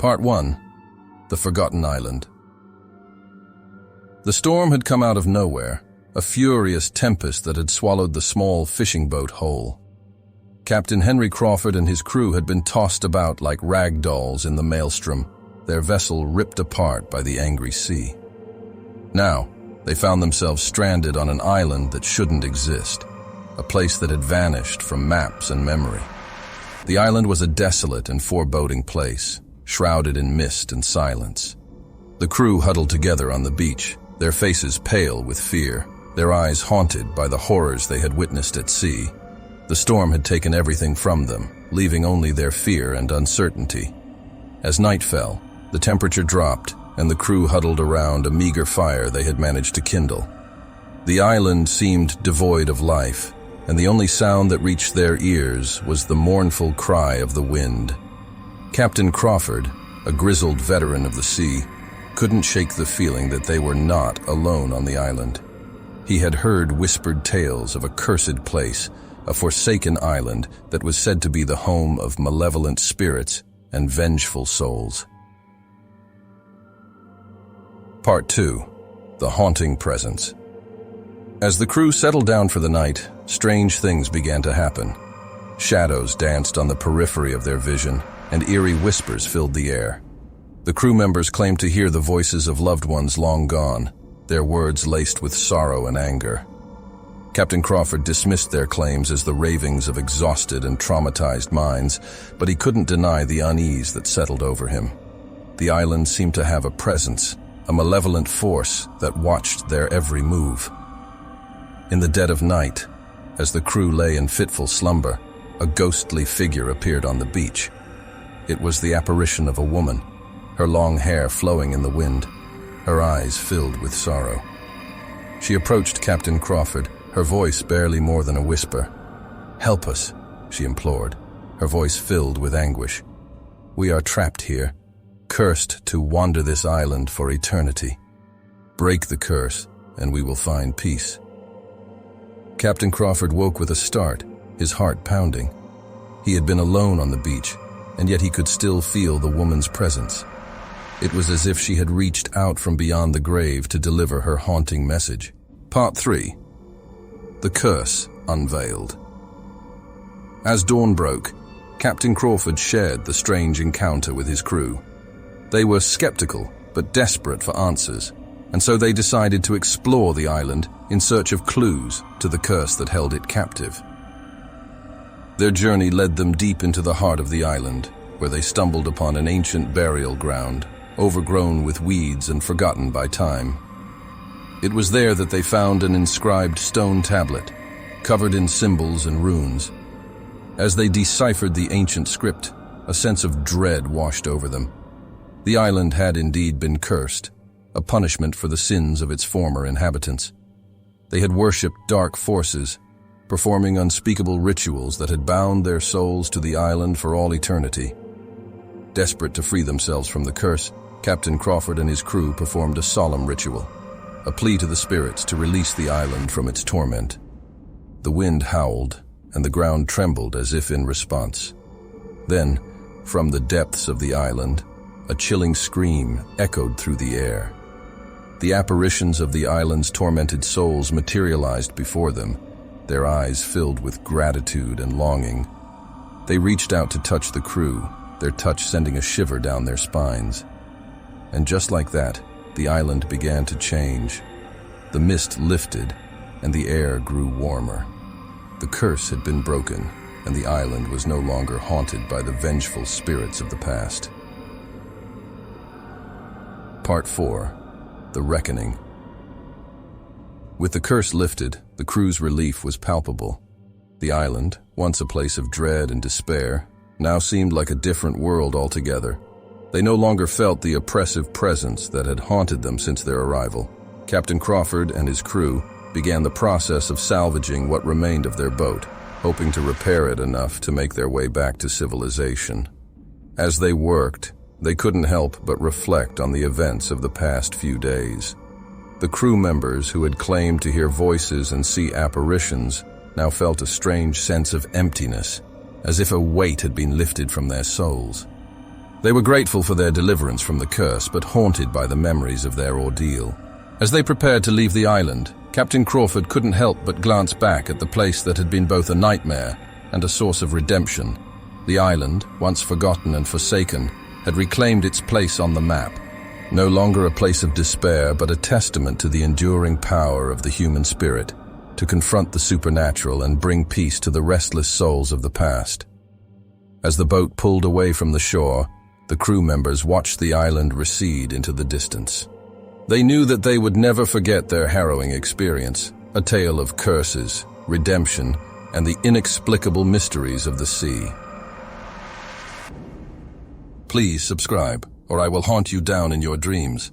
Part 1. The Forgotten Island. The storm had come out of nowhere, a furious tempest that had swallowed the small fishing boat whole. Captain Henry Crawford and his crew had been tossed about like rag dolls in the maelstrom, their vessel ripped apart by the angry sea. Now, they found themselves stranded on an island that shouldn't exist, a place that had vanished from maps and memory. The island was a desolate and foreboding place, shrouded in mist and silence. The crew huddled together on the beach, their faces pale with fear, their eyes haunted by the horrors they had witnessed at sea. The storm had taken everything from them, leaving only their fear and uncertainty. As night fell, the temperature dropped, and the crew huddled around a meager fire they had managed to kindle. The island seemed devoid of life, and the only sound that reached their ears was the mournful cry of the wind. Captain Crawford, a grizzled veteran of the sea, couldn't shake the feeling that they were not alone on the island. He had heard whispered tales of a cursed place, a forsaken island that was said to be the home of malevolent spirits and vengeful souls. Part 2. The Haunting Presence. As the crew settled down for the night, strange things began to happen. Shadows danced on the periphery of their vision, and eerie whispers filled the air. The crew members claimed to hear the voices of loved ones long gone, their words laced with sorrow and anger. Captain Crawford dismissed their claims as the ravings of exhausted and traumatized minds, but he couldn't deny the unease that settled over him. The island seemed to have a presence, a malevolent force that watched their every move. In the dead of night, as the crew lay in fitful slumber, a ghostly figure appeared on the beach. It was the apparition of a woman, her long hair flowing in the wind, her eyes filled with sorrow. She approached Captain Crawford, her voice barely more than a whisper. "Help us," she implored, her voice filled with anguish. "We are trapped here, cursed to wander this island for eternity. Break the curse, and we will find peace." Captain Crawford woke with a start, his heart pounding. He had been alone on the beach, and yet he could still feel the woman's presence. It was as if she had reached out from beyond the grave to deliver her haunting message. Part 3. The Curse Unveiled. As dawn broke, Captain Crawford shared the strange encounter with his crew. They were skeptical, but desperate for answers, and so they decided to explore the island in search of clues to the curse that held it captive. Their journey led them deep into the heart of the island, where they stumbled upon an ancient burial ground, overgrown with weeds and forgotten by time. It was there that they found an inscribed stone tablet, covered in symbols and runes. As they deciphered the ancient script, a sense of dread washed over them. The island had indeed been cursed, a punishment for the sins of its former inhabitants. They had worshipped dark forces, performing unspeakable rituals that had bound their souls to the island for all eternity. Desperate to free themselves from the curse, Captain Crawford and his crew performed a solemn ritual, a plea to the spirits to release the island from its torment. The wind howled, and the ground trembled as if in response. Then, from the depths of the island, a chilling scream echoed through the air. The apparitions of the island's tormented souls materialized before them, their eyes filled with gratitude and longing. They reached out to touch the crew, their touch sending a shiver down their spines. And just like that, the island began to change. The mist lifted, and the air grew warmer. The curse had been broken, and the island was no longer haunted by the vengeful spirits of the past. Part 4. The Reckoning. With the curse lifted, the crew's relief was palpable. The island, once a place of dread and despair, now seemed like a different world altogether. They no longer felt the oppressive presence that had haunted them since their arrival. Captain Crawford and his crew began the process of salvaging what remained of their boat, hoping to repair it enough to make their way back to civilization. As they worked, they couldn't help but reflect on the events of the past few days. The crew members who had claimed to hear voices and see apparitions now felt a strange sense of emptiness, as if a weight had been lifted from their souls. They were grateful for their deliverance from the curse, but haunted by the memories of their ordeal. As they prepared to leave the island, Captain Crawford couldn't help but glance back at the place that had been both a nightmare and a source of redemption. The island, once forgotten and forsaken, had reclaimed its place on the map. No longer a place of despair, but a testament to the enduring power of the human spirit to confront the supernatural and bring peace to the restless souls of the past. As the boat pulled away from the shore, the crew members watched the island recede into the distance. They knew that they would never forget their harrowing experience, a tale of curses, redemption, and the inexplicable mysteries of the sea. Please subscribe, or I will haunt you down in your dreams.